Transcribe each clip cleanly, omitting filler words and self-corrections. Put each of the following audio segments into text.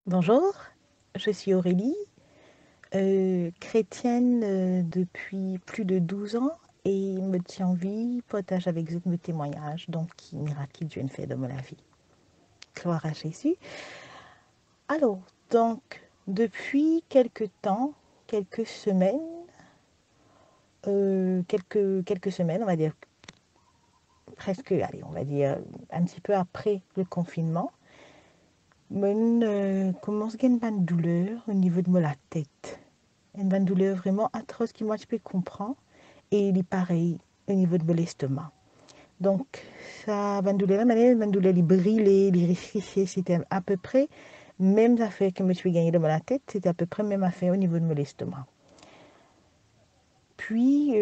Bonjour, je suis Aurélie, chrétienne depuis plus de 12 ans et me tiens en vie, partage avec vous mes témoignages, donc qui miracle Dieu ne fait de la vie. Gloire à Jésus. Alors, donc, depuis quelques temps, quelques semaines, quelques semaines, on va dire presque, allez, on va dire un petit peu après le confinement, je commence à avoir une douleur au niveau de la tête. Une douleur vraiment atroce qui moi je peux comprendre et il est pareil au niveau de l'estomac. Donc ça va douleur la manière va douleur les briller, les réfléchir, c'était à peu près même affaire que je me suis gagné dans la tête, c'était à peu près même affaire au niveau de l'estomac. Puis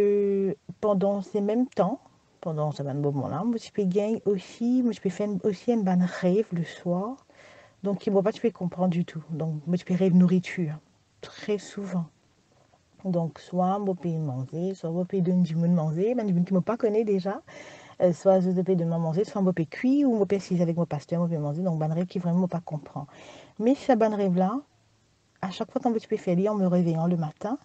pendant ces mêmes temps, pendant ce même moment-là, je peux gagner aussi, je peux faire aussi une bonne rêve le soir. Donc, il ne va pas te faire comprendre du tout. Donc, je peux rêver de nourriture très souvent. Donc, soit je peux manger, soit je peux donner du monde manger, mais du monde qui ne me pas connaît déjà. Soit je peux donner manger, soit je peux cuire, ou je peux essayer avec mon pasteur, je peux manger. Donc, un rêve qui vraiment pas comprend. Mais ce bon rêve-là, à chaque fois que je peux faire en me réveillant le matin,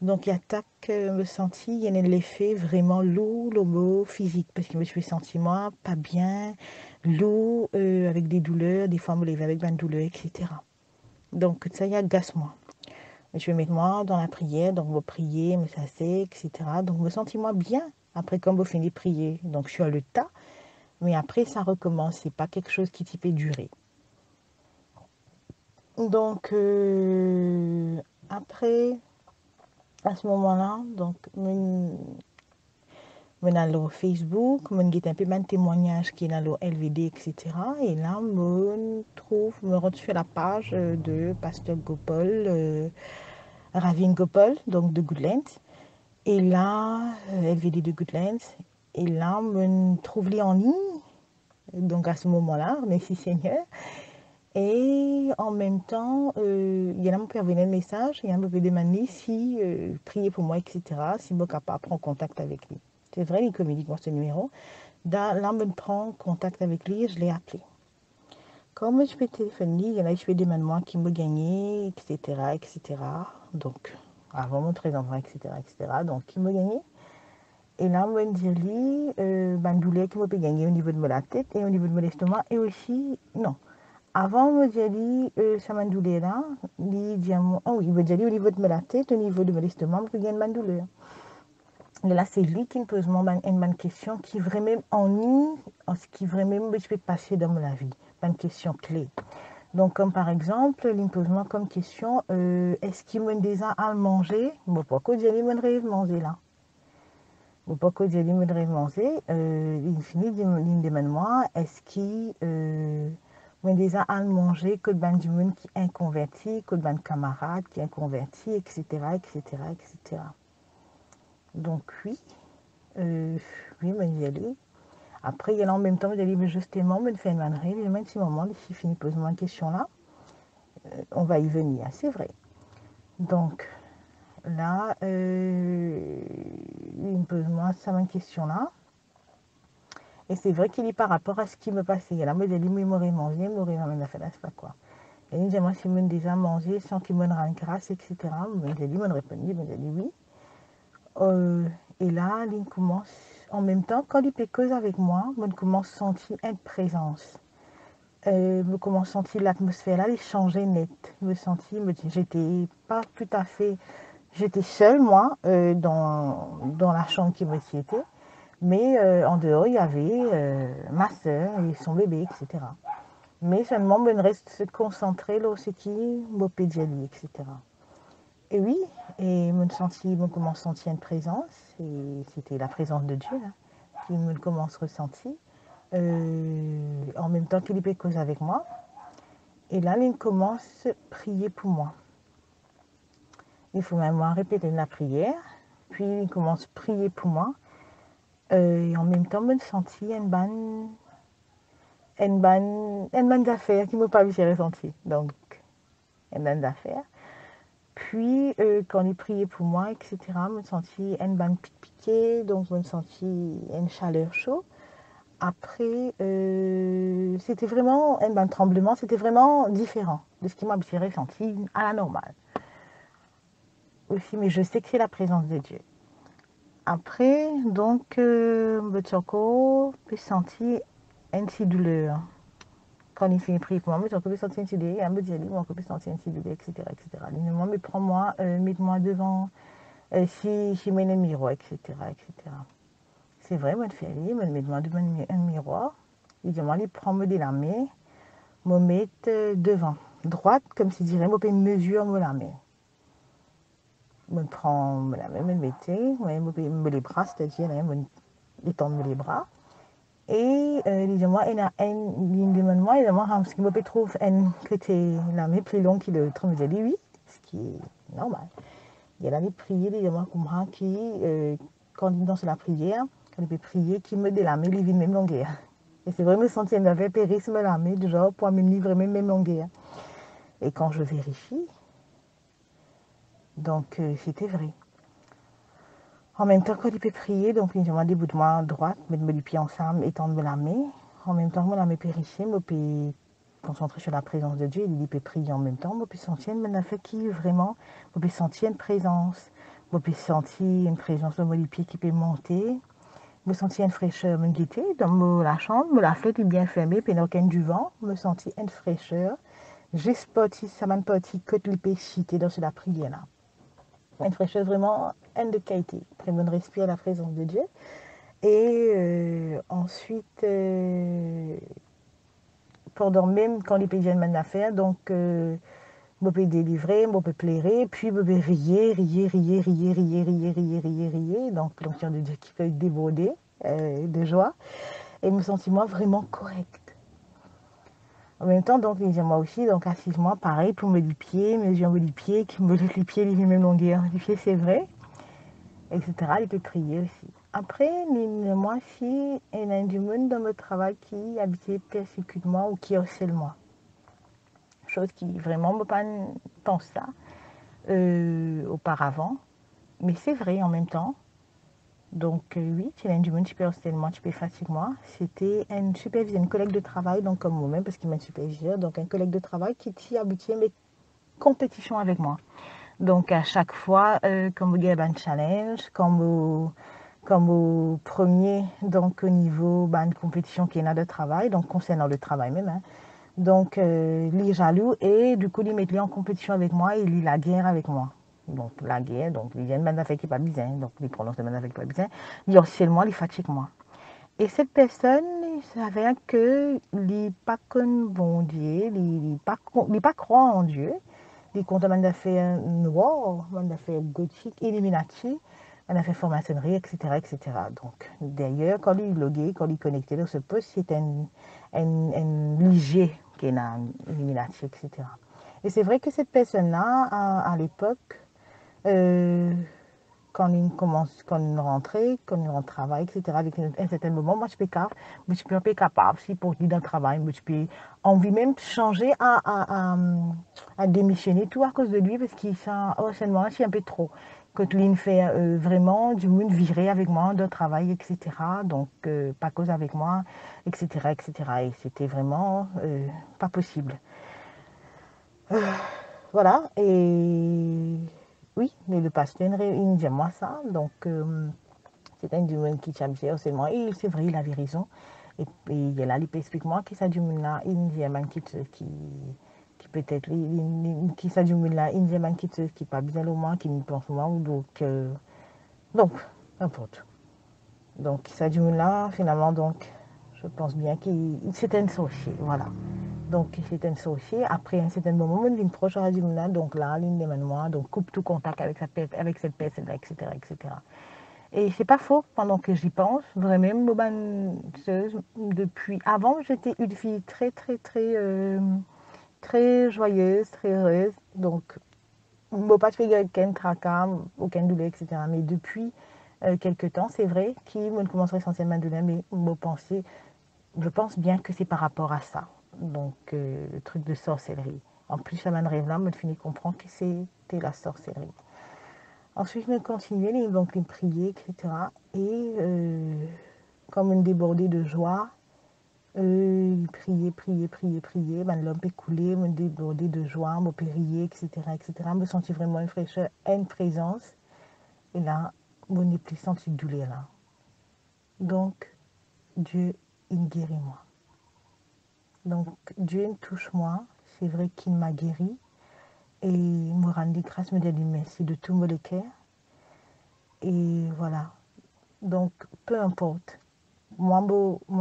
donc il attaque me sentir, il y a l'effet vraiment lourd, le mot physique, parce que je me suis senti moi pas bien, lourd, avec des douleurs, des fois je me lève avec une douleur, etc. Donc ça y agace moi. Je vais mettre moi dans la prière, donc je vais prier, me sasser, etc. Donc je me sentis moi bien après quand je finis de prier. Donc je suis à le tas, mais après ça recommence, c'est pas quelque chose qui peut durer. Donc après, à ce moment-là, donc je suis allée Facebook, je suis un peu de témoignage qui est dans le LVD, etc. Et là, me rends sur la page de Pasteur Gopal, Ravin Gopal, donc de Goodlands. Et là, LVD de Goodlands. Et là, je trouve les en ligne. Donc à ce moment-là, merci Seigneur. Et en même temps, il y en a qui envoyé un message, il y en a qui demandé si prier pour moi, etc. Si je suis capable de prendre contact avec lui. C'est vrai, il communique moi ce numéro. Là, je prends contact avec lui et je l'ai appelé. Comme je peux téléphoner, il y en a qui me demandent moi qui me gagné, etc., etc. Donc, avant mon présentement, etc., etc. Donc, qui me gagné. Et là, je me dis, douleur qui me peut gagner au niveau de la tête et au niveau de l'estomac. Et aussi, non. Avant, je me dis, ça m'a douleur là. Il dit, oh oui, il me dit au niveau de la tête, au niveau de l'estomac, je peux gagner une douleur. Et là, c'est lui qui me pose une question qui vraiment ennuie, ce qui vraiment je peux passer dans ma vie. Une question clé. Donc, comme par exemple, il me pose moi comme question, est-ce qu'il me déjà à manger? Bon, pourquoi il me rêve manger là? Bon, pourquoi il me rêve manger? Il finit, il me demande moi, est-ce qu'il me déjà à manger que ben du monde qui est converti, que ben camarade qui est converti, etc., etc., etc. Donc, oui. Oui, mais j'y allais. Après, il y en a en même temps, j'ai dit, mais justement, me fait une rêve, et même si moment, si fini pose-moi une question là, on va y venir, c'est vrai. Donc, là, il me pose moi ça une question là, et c'est vrai qu'il est par rapport à ce qui me passait. Et là, moi, j'ai dit, mais il m'aurait mangé, il m'aurait même fait là, c'est pas quoi. Et il dit, moi, si je déjà mangé sans qu'il me rende grâce, etc. J'ai dit, il me répondit, j'ai dit oui. Et là, il commence, en même temps, quand il peut cause avec moi, je commence à sentir une présence. Je commence à sentir l'atmosphère là, il changeait net. Je me sentis, j'étais pas tout à fait, j'étais seule moi dans la chambre qui me était, mais en dehors il y avait ma soeur et son bébé, etc. Mais seulement je reste se concentrer là, ce qui me pédiali, etc. Et oui, et je commence à sentir une présence, et c'était la présence de Dieu là, qui me commence à ressentir. En même temps qu'il peut cause avec moi. Et là, il commence à prier pour moi. Il faut même répéter la prière. Puis, il commence à prier pour moi. Et en même temps, je me sentis une bonne affaire qui ne m'a pas vu j'ai ressenti. Donc, une bonne affaire. Puis, quand il priait pour moi, etc., je me sentis une bonne piquée. Donc, je me sentis une chaleur chaude. après, c'était vraiment un tremblement, c'était vraiment différent de ce qui m'avait ressenti à la normale. Aussi, mais je sais que c'est la présence de Dieu. Après, donc, Botchoko peut sentir une petite douleur. Quand il fait une prière pour moi, Botchoko peut sentir une petite douleur, il me dit, moi, je peux sentir une petite douleur, etc., etc. Il me dit, prends-moi, mets-moi devant, si je mets un miroir, etc., etc. C'est vrai, moi, je fais aller, me mets-moi devant un miroir. Il dit, moi, il prend-moi de la main, me mettre devant, droite, comme si je dirais, moi, une mesure, me la main. Me prend la main, me mettait, me les bras, c'est-à-dire, me étendre les bras. Et il dit, moi, il demande moi, il demande, ce qui me trouve que c'est la main plus longue que l'autre. Je dis, oui, ce qui est normal. Il y a la prière, il dit, moi, comme ça, qui, quand il danse la prière, quand il peut prier, qui me dit la main, il vit même longueur. Et c'est vrai, me sentir un avait périsme la main, du genre, pour me livrer même longueur. Et quand je vérifie, donc, c'était vrai. En même temps, quand il peut prier, donc il demande des bouts de main droite, mettre les pieds ensemble, étendre la main. En même temps, moi, la main périchée, je peux concentrer sur la présence de Dieu. Il peut prier en même temps. Je peux sentir une fait qui vraiment, je peux sentir une présence. Je peux sentir une présence de mon pied qui peut monter. Je peux sentir une fraîcheur, me guetter dans la chambre. La fenêtre est bien fermée, puis il n'y a aucun du vent. Je me sentir une fraîcheur. Juste parti, ça m'a parti que tu peux chiter dans la prière là. Une fraîcheur vraiment de qualité. Très bonne respire à la présence de Dieu. Et ensuite, pendant même quand les pays viennent d'affaires, donc, je peux délivrer, je peux plairer, puis je peux rier. Donc, l'onction de Dieu qui peut déborder de joie. Et me sentir moi vraiment correct. En même temps, donc, moi aussi, donc, assise-moi, pareil, pour me du pied, mes jambes du pied, qui me laisse les pieds, les mêmes longueurs du pied, c'est vrai, etc. Il peut prier aussi. Après, moi, si il y a du monde dans mon travail qui habite persécute moi ou qui harcèle moi, chose qui vraiment me pas pense ça auparavant, mais c'est vrai en même temps. Donc oui, il y a du monde qui peut harcèler moi, qui peut fatiguer moi. C'était un superviseur, une collègue de travail, donc comme moi-même, parce qu'il m'a superviseur, donc un collègue de travail qui s'y habitué mes compétitions avec moi. Donc à chaque fois, comme il y a un challenge, comme au premier, donc au niveau de compétition qui est là de travail, donc concernant le travail même, hein. Donc il est jaloux et du coup il met en compétition avec moi et il la guerre avec moi. Donc la guerre, donc il vient de m'affaire qui n'est pas bizarre, donc il prononce de m'affaire qui n'est pas bizarre, il harcèle moi, il fatigue moi. Et cette personne, il s'avère que il n'est pas comme bon Dieu, il n'est pas croire en Dieu, il compte un affaire noir, un affaire gothique, illuminati, un affaire franc-maçonnerie, etc., etc. Donc, d'ailleurs, quand il est logué, quand il est connecté dans ce poste, c'est un ligier qui est là, illuminati, etc. Et c'est vrai que cette personne-là, à l'époque, euh, quand il rentrait, quand il rentre travail, etc., avec un certain moment, moi, je suis un peu capable, si pour dire dans le travail, je peux envie même changer à démissionner, tout à cause de lui, parce qu'il sent, oh, seulement, je suis un peu trop. Quand lui me fait vraiment du monde virer avec moi dans le travail, etc., donc pas cause avec moi, etc., etc., et c'était vraiment pas possible. Voilà, et oui, mais le pasteur, il dit moi ça, donc c'est un du qui t'habille seulement, et c'est vrai, il avait raison. Et il est là, il explique moi qui ça du monde là, il dit man qui peut-être, qui ça du monde là, il dit man qui pas bien au moins, qui me pense moi, ou donc, n'importe. Donc, ça du monde là, finalement, donc, je pense bien qu'il c'était un sorcier, voilà. Donc, c'est un sorcier. Après un certain moment, il vient proche à la donc là, il demande moi, donc coupe tout contact avec cette personne-là, etc., etc. Et c'est pas faux, pendant que j'y pense, vraiment, depuis avant, j'étais une fille très, très, très, très joyeuse, très heureuse. Donc, bon, pas de aucun tracas, aucun douleur, etc. Mais depuis quelques temps, c'est vrai qu'il me commencerait essentiellement à donner, mais je pense bien que c'est par rapport à ça. Donc, le truc de sorcellerie. En plus, ça m'en rêve là, me finit comprendre que c'était la sorcellerie. Ensuite, je continuais, donc, les prier, etc. Et comme une débordée de joie, Prier, prier, prier, prier. Ben, l'homme peut couler, me déborder de joie, me prier, etc., etc. Me sentir vraiment une fraîcheur, une présence. Et là, mon n'est plus senti douleur là. Donc, Dieu, il guérit moi. Donc, Dieu il touche moi. C'est vrai qu'il m'a guéri. Et me rend grâce, me dit merci de tout mon cœur. Et voilà. Donc, peu importe. Moi,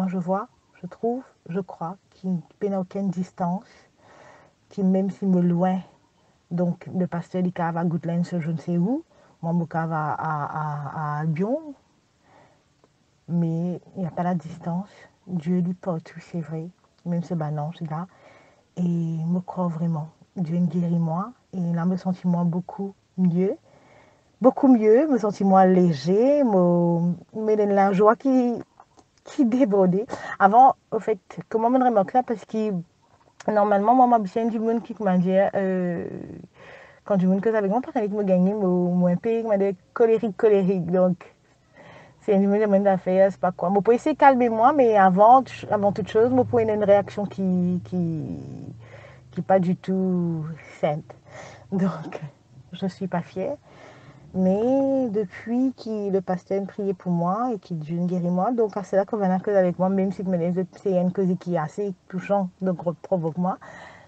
je vois, je trouve, je crois qu'il n'y a aucune distance, qui même si me loin, donc le pasteur dit qu'il va à Goodlands, je ne sais où, moi, je vais à Albion, mais il n'y a pas la distance. Dieu dit partout, c'est vrai, même ce non, c'est là. Et je me crois vraiment. Dieu guérit moi, et là, je me sens moi beaucoup mieux, me sentis moi léger, me donne la joie qui débordait. Avant, au fait, comment me remarque ça? Parce que normalement, moi, je suis du monde qui m'a dit, quand du monde que avec moi, parce que me gagner, un peu, m'a dit colérique, colérique. Donc, c'est une monde d'affaires, c'est pas quoi. Je peux essayer de calmer moi, mais avant toute chose, je peux une réaction qui pas du tout sainte. Donc, je ne suis pas fière. Mais depuis que le pasteur priait pour moi et qu'il Dieu guérit moi, donc c'est là qu'on va cause avec moi, même si c'est une cause qui est assez touchante, donc provoque moi.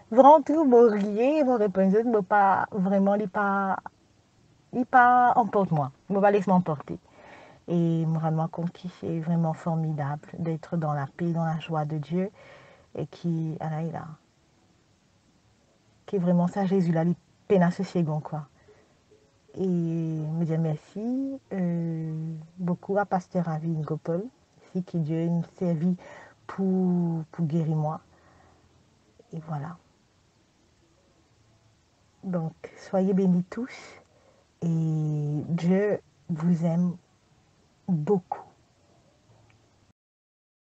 Vraiment tout, me rier, me répondre, me pas vraiment, il pas emporte moi, me pas laisser m'emporter. Et me rendre compte que c'est vraiment formidable d'être dans la paix, dans la joie de Dieu et qui, qui est vraiment ça, Jésus là, il peine à ce second quoi. Et me dire merci beaucoup à Pasteur Ravi Ngopol, si que Dieu nous servi pour guérir moi. Et voilà. Donc, soyez bénis tous et Dieu vous aime beaucoup.